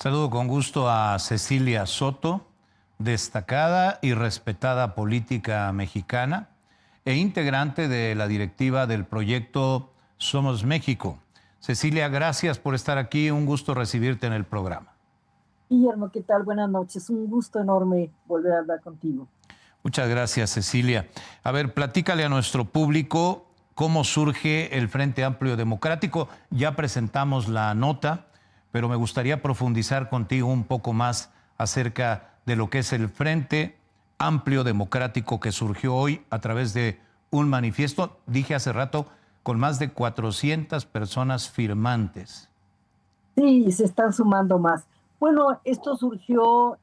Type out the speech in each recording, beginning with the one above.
Saludo con gusto a Cecilia Soto, destacada y respetada política mexicana e integrante de la directiva del proyecto Somos México. Cecilia, gracias por estar aquí. Un gusto recibirte en el programa. Guillermo, ¿qué tal? Buenas noches. Un gusto enorme volver a hablar contigo. Muchas gracias, Cecilia. A ver, platícale a nuestro público cómo surge el Frente Amplio Democrático. Ya presentamos la nota, pero me gustaría profundizar contigo un poco más acerca de lo que es el Frente Amplio Democrático que surgió hoy a través de un manifiesto, dije hace rato, con más de 400 personas firmantes. Sí, se están sumando más. Bueno, esto surgió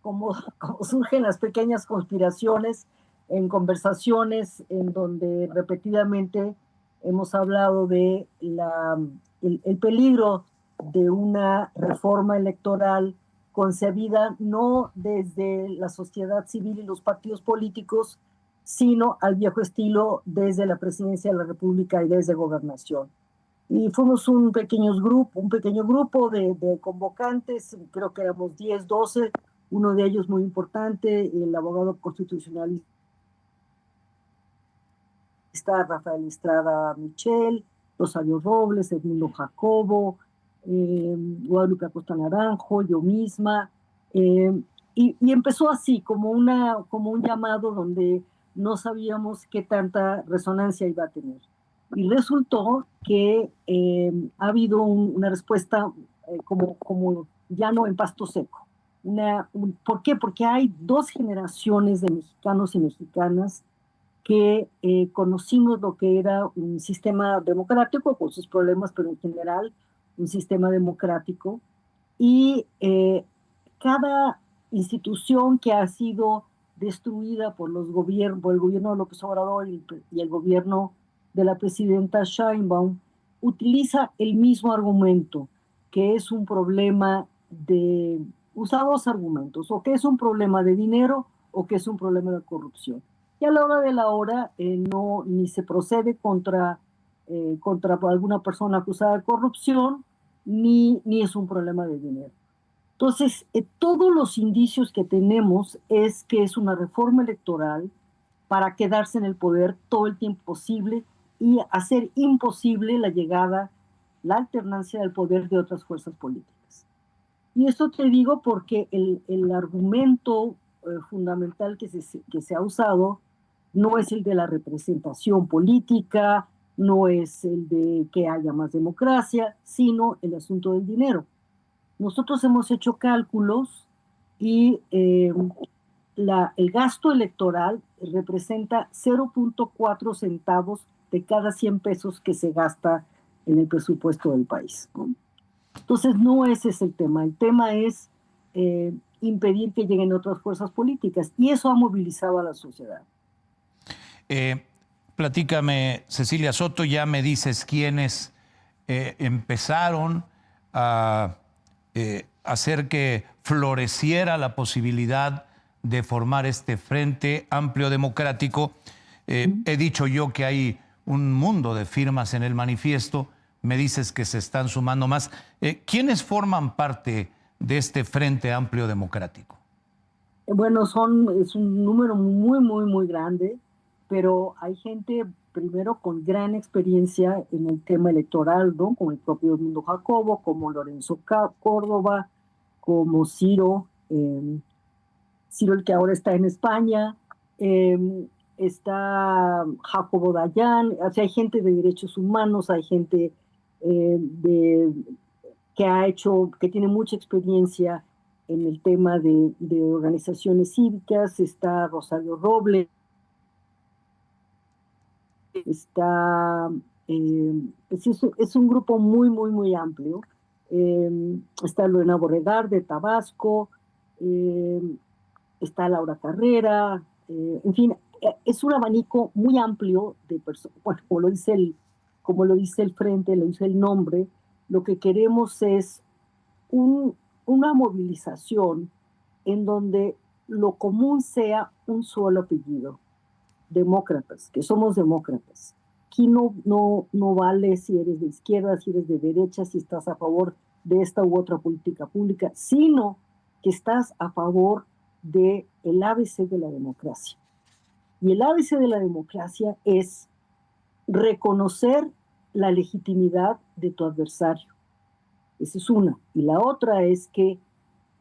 como surgen las pequeñas conspiraciones en conversaciones en donde repetidamente hemos hablado de el peligro de una reforma electoral concebida no desde la sociedad civil y los partidos políticos, sino al viejo estilo desde la presidencia de la República y desde gobernación. Y fuimos un pequeño grupo de convocantes, creo que éramos 10, 12, uno de ellos muy importante, el abogado constitucionalista Rafael Estrada Michel, Rosario Robles, Edmundo Jacobo, Guadalupe Acosta Naranjo, yo misma, y empezó así, como un llamado donde no sabíamos qué tanta resonancia iba a tener. Y resultó que ha habido una respuesta como llano en pasto seco. ¿Por qué? Porque hay dos generaciones de mexicanos y mexicanas que conocimos lo que era un sistema democrático, con sus problemas, pero en general un sistema democrático. Y cada institución que ha sido destruida por por el gobierno de López Obrador y el gobierno de la presidenta Sheinbaum, utiliza el mismo argumento, que es un problema usa dos argumentos, o que es un problema de dinero o que es un problema de corrupción. Y a la hora de la hora no, ni se procede contra alguna persona acusada de corrupción, ni es un problema de dinero. Entonces, todos los indicios que tenemos es que es una reforma electoral para quedarse en el poder todo el tiempo posible y hacer imposible la alternancia del poder de otras fuerzas políticas. Y esto te digo porque el argumento fundamental que se ha usado no es el de la representación política, no es el de que haya más democracia, sino el asunto del dinero. Nosotros hemos hecho cálculos y el gasto electoral representa 0.4 centavos de cada 100 pesos que se gasta en el presupuesto del país, ¿no? Entonces no ese es el tema es impedir que lleguen otras fuerzas políticas y eso ha movilizado a la sociedad. Platícame, Cecilia Soto, ya me dices quiénes empezaron a hacer que floreciera la posibilidad de formar este Frente Amplio Democrático. He dicho yo que hay un mundo de firmas en el manifiesto, me dices que se están sumando más. ¿Quiénes forman parte de este Frente Amplio Democrático? Bueno, es un número muy, muy, muy grande, pero hay gente primero con gran experiencia en el tema electoral, ¿no? Como el propio Edmundo Jacobo, como Lorenzo Córdoba, como Ciro el que ahora está en España, está Jacobo Dayan, o sea, hay gente de derechos humanos, hay gente que tiene mucha experiencia en el tema de organizaciones cívicas, está Rosario Robles, está, es un grupo muy, muy, muy amplio. Está Lorena Borregar de Tabasco, está Laura Carrera, en fin, es un abanico muy amplio de personas. Bueno, como lo dice el frente, lo dice el nombre, lo que queremos es una movilización en donde lo común sea un solo apellido, demócratas, que somos demócratas. Aquí no vale si eres de izquierda, si eres de derecha, si estás a favor de esta u otra política pública, sino que estás a favor del ABC de la democracia. Y el ABC de la democracia es reconocer la legitimidad de tu adversario. Esa es una. Y la otra es que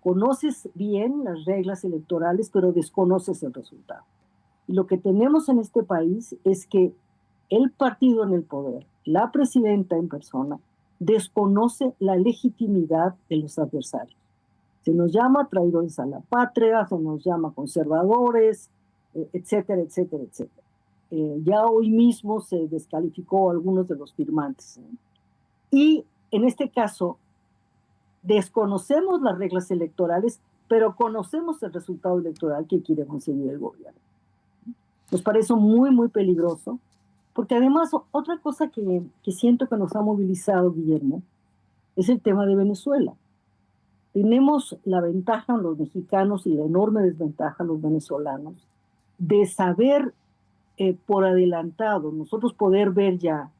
conoces bien las reglas electorales, pero desconoces el resultado. Y lo que tenemos en este país es que el partido en el poder, la presidenta en persona, desconoce la legitimidad de los adversarios. Se nos llama traidores a la patria, se nos llama conservadores, etcétera, etcétera, etcétera. Ya hoy mismo se descalificó a algunos de los firmantes. Y en este caso, desconocemos las reglas electorales, pero conocemos el resultado electoral que quiere conseguir el gobierno. Nos parece muy, muy peligroso, porque además otra cosa que siento que nos ha movilizado, Guillermo, es el tema de Venezuela. Tenemos la ventaja los mexicanos y la enorme desventaja los venezolanos de saber por adelantado, nosotros poder ver ya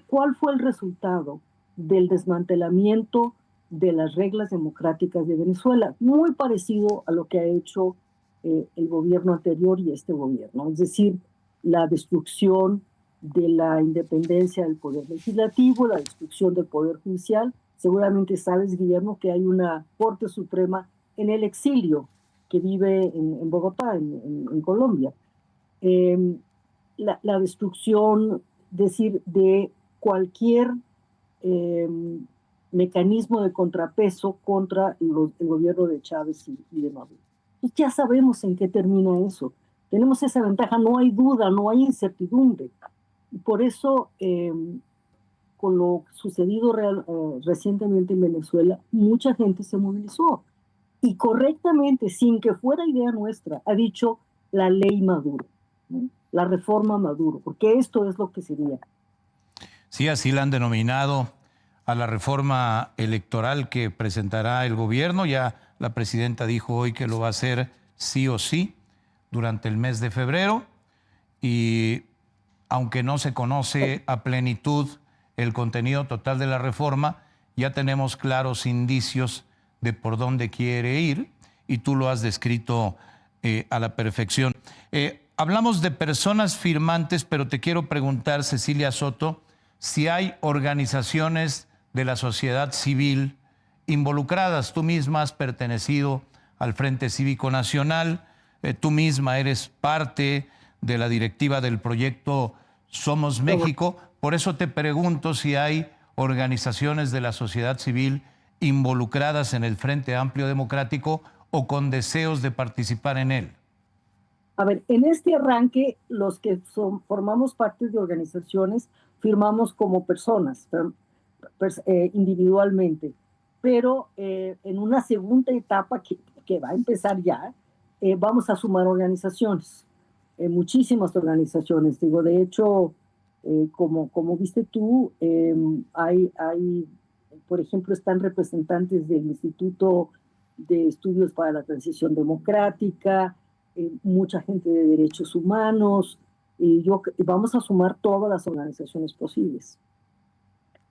cuál fue el resultado del desmantelamiento de las reglas democráticas de Venezuela, muy parecido a lo que ha hecho el gobierno anterior y este gobierno, es decir, la destrucción de la independencia del poder legislativo, la destrucción del poder judicial. Seguramente sabes, Guillermo, que hay una Corte Suprema en el exilio que vive en Bogotá, en Colombia. La destrucción, decir, de cualquier mecanismo de contrapeso contra el gobierno de Chávez y de Maduro. Pues ya sabemos en qué termina eso. Tenemos esa ventaja, no hay duda, no hay incertidumbre. Y por eso, con lo sucedido recientemente en Venezuela, mucha gente se movilizó. Y correctamente, sin que fuera idea nuestra, ha dicho la ley Maduro, ¿no? La reforma Maduro, porque esto es lo que sería. Sí, así la han denominado a la reforma electoral que presentará el gobierno. Ya la presidenta dijo hoy que lo va a hacer sí o sí durante el mes de febrero. Y aunque no se conoce a plenitud el contenido total de la reforma, ya tenemos claros indicios de por dónde quiere ir y tú lo has descrito a la perfección. Hablamos de personas firmantes, pero te quiero preguntar, Cecilia Soto, si hay organizaciones de la sociedad civil involucradas. Tú misma has pertenecido al Frente Cívico Nacional, tú misma eres parte de la directiva del proyecto Somos México. Por eso te pregunto si hay organizaciones de la sociedad civil involucradas en el Frente Amplio Democrático o con deseos de participar en él. A ver, en este arranque, los que formamos parte de organizaciones firmamos como personas, individualmente, pero en una segunda etapa que va a empezar ya, vamos a sumar organizaciones, muchísimas organizaciones. Digo, de hecho, como viste tú, por ejemplo, están representantes del Instituto de Estudios para la Transición Democrática, mucha gente de derechos humanos, y vamos a sumar todas las organizaciones posibles.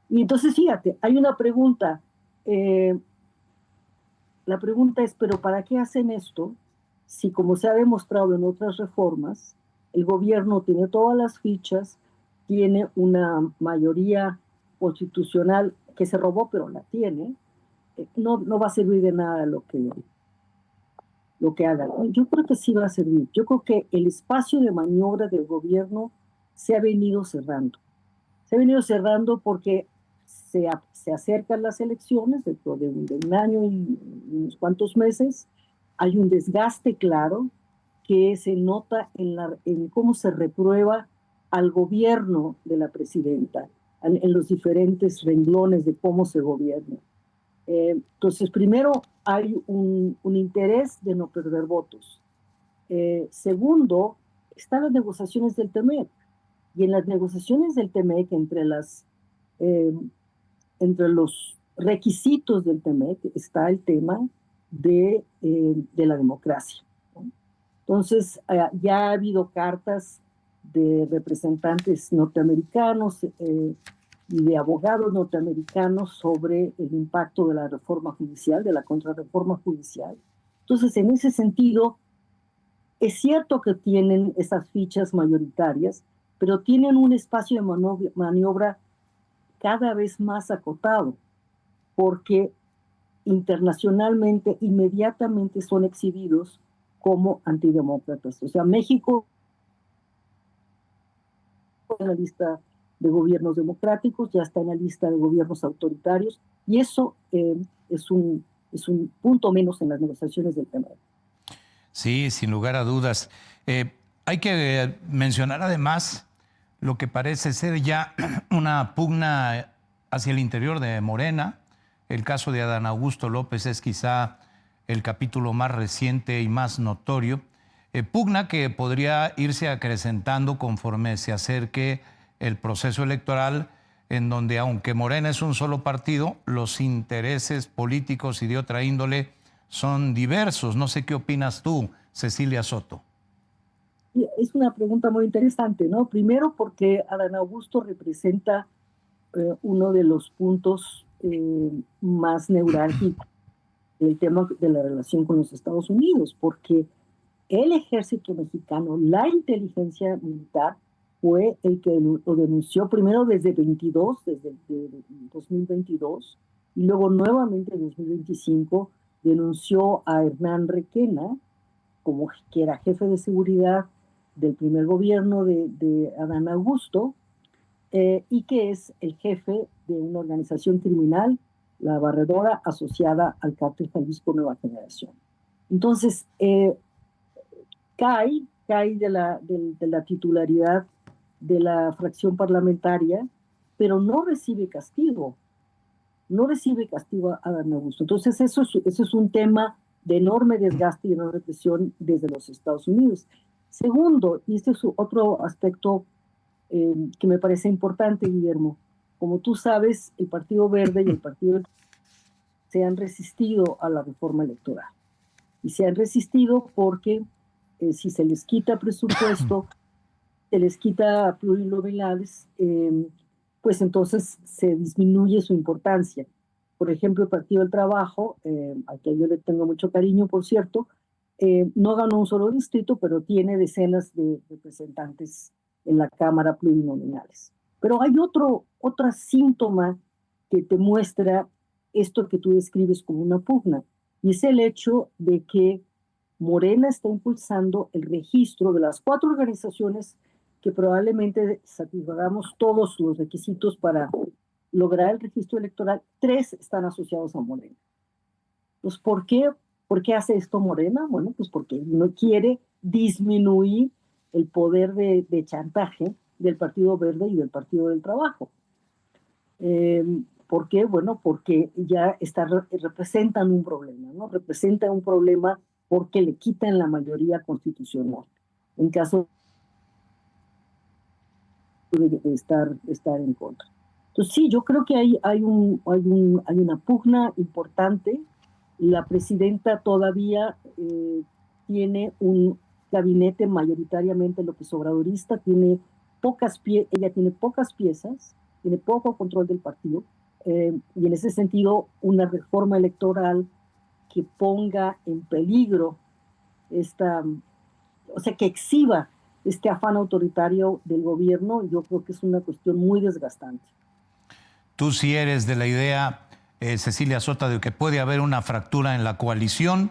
Y entonces, fíjate, hay una pregunta. La pregunta es, ¿pero para qué hacen esto? Si, como se ha demostrado en otras reformas, el gobierno tiene todas las fichas, tiene una mayoría constitucional que se robó, pero la tiene, no va a servir de nada lo que hagan. Yo creo que sí va a servir. Yo creo que el espacio de maniobra del gobierno se ha venido cerrando. Se ha venido cerrando porque se acercan las elecciones dentro de un año y unos cuantos meses. Hay un desgaste claro que se nota en cómo se reprueba al gobierno de la presidenta, en los diferentes renglones de cómo se gobierna. Entonces, primero, hay un interés de no perder votos. Segundo, están las negociaciones del TEMEC. Y en las negociaciones del TEMEC, entre los requisitos del TEMEC, está el tema de la democracia, ¿no? Entonces, ya ha habido cartas de representantes norteamericanos y de abogados norteamericanos sobre el impacto de la reforma judicial, de la contrarreforma judicial. Entonces, en ese sentido, es cierto que tienen esas fichas mayoritarias, pero tienen un espacio de maniobra cada vez más acotado, porque internacionalmente inmediatamente son exhibidos como antidemócratas. O sea, México está en la lista de gobiernos democráticos, ya está en la lista de gobiernos autoritarios, y eso es un punto menos en las negociaciones del tema. Sí, sin lugar a dudas. Hay que mencionar además lo que parece ser ya una pugna hacia el interior de Morena. El caso de Adán Augusto López es quizá el capítulo más reciente y más notorio. Pugna que podría irse acrecentando conforme se acerque el proceso electoral, en donde, aunque Morena es un solo partido, los intereses políticos y de otra índole son diversos. No sé qué opinas tú, Cecilia Soto. Es una pregunta muy interesante, ¿no? Primero porque Adán Augusto representa uno de los puntos más neurálgicos del tema de la relación con los Estados Unidos, porque el ejército mexicano, la inteligencia militar, fue el que lo denunció primero desde 2022, y luego nuevamente en 2025 denunció a Hernán Requena, como que era jefe de seguridad del primer gobierno de Adán Augusto, y que es el jefe de una organización criminal, la Barredora, asociada al cártel Jalisco Nueva Generación. Entonces, cae de la titularidad de la fracción parlamentaria, pero no recibe castigo. No recibe castigo a Adán Augusto. Entonces, eso es un tema de enorme desgaste y enorme presión desde los Estados Unidos. Segundo, y este es otro aspecto que me parece importante, Guillermo, como tú sabes, el Partido Verde y el Partido se han resistido a la reforma electoral. Y se han resistido porque si se les quita presupuesto, se les quita plurinominales, pues entonces se disminuye su importancia. Por ejemplo, el Partido del Trabajo, al que yo le tengo mucho cariño, por cierto, no ganó un solo distrito, pero tiene decenas de representantes en la Cámara plurinominales. Pero hay otro síntoma que te muestra esto que tú describes como una pugna, y es el hecho de que Morena está impulsando el registro de las 4 organizaciones que probablemente satisfagamos todos los requisitos para lograr el registro electoral. 3 están asociados a Morena. Pues, ¿por qué hace esto Morena? Bueno, pues porque no quiere disminuir el poder de chantaje del Partido Verde y del Partido del Trabajo. ¿Por qué? Bueno, porque ya representan un problema, ¿no? Representan un problema porque le quitan la mayoría constitucional, en caso de estar en contra. Entonces, sí, yo creo que hay una pugna importante. La presidenta todavía tiene un gabinete mayoritariamente López Obradorista, ella tiene pocas piezas, tiene poco control del partido, y en ese sentido una reforma electoral que ponga en peligro o sea, que exhiba este afán autoritario del gobierno, yo creo que es una cuestión muy desgastante. Tú sí eres de la idea, Cecilia Sota, de que puede haber una fractura en la coalición,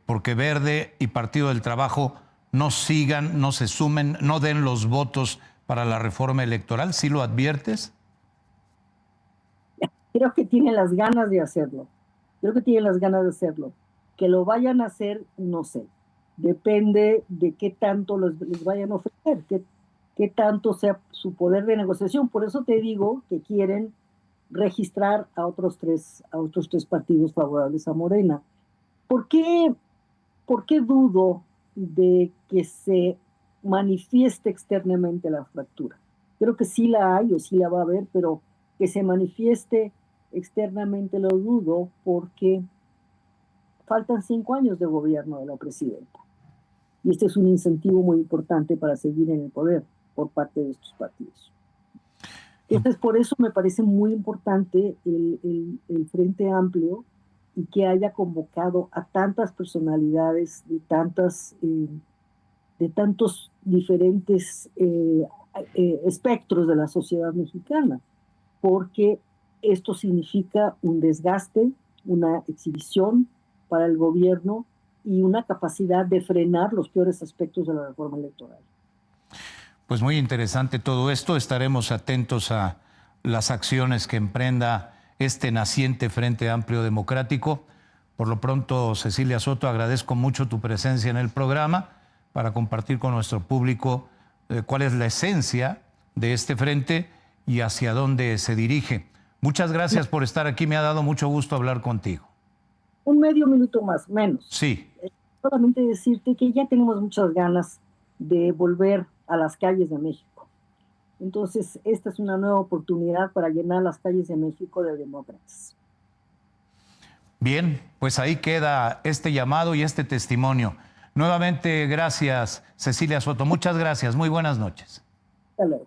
porque Verde y Partido del Trabajo no sigan, no se sumen, no den los votos para la reforma electoral. ¿Sí lo adviertes? Creo que tienen las ganas de hacerlo. Que lo vayan a hacer, no sé. Depende de qué tanto les vayan a ofrecer, qué tanto sea su poder de negociación. Por eso te digo que quieren registrar a otros tres partidos favorables a Morena. ¿Por qué dudo de que se manifieste externamente la fractura? Creo que sí la hay o sí la va a haber, pero que se manifieste externamente lo dudo, porque faltan 5 años de gobierno de la presidenta. Y este es un incentivo muy importante para seguir en el poder por parte de estos partidos. Entonces, por eso me parece muy importante el Frente Amplio y que haya convocado a tantas personalidades de tantos diferentes espectros de la sociedad mexicana, porque esto significa un desgaste, una exhibición para el gobierno y una capacidad de frenar los peores aspectos de la reforma electoral. Pues muy interesante todo esto. Estaremos atentos a las acciones que emprenda este naciente Frente Amplio Democrático. Por lo pronto, Cecilia Soto, agradezco mucho tu presencia en el programa para compartir con nuestro público cuál es la esencia de este frente y hacia dónde se dirige. Muchas gracias por estar aquí. Me ha dado mucho gusto hablar contigo. Un medio minuto más, menos. Sí. Solamente decirte que ya tenemos muchas ganas de volver a las calles de México. Entonces, esta es una nueva oportunidad para llenar las calles de México de demócratas. Bien, pues ahí queda este llamado y este testimonio. Nuevamente, gracias, Cecilia Soto. Muchas gracias. Muy buenas noches. Hasta luego.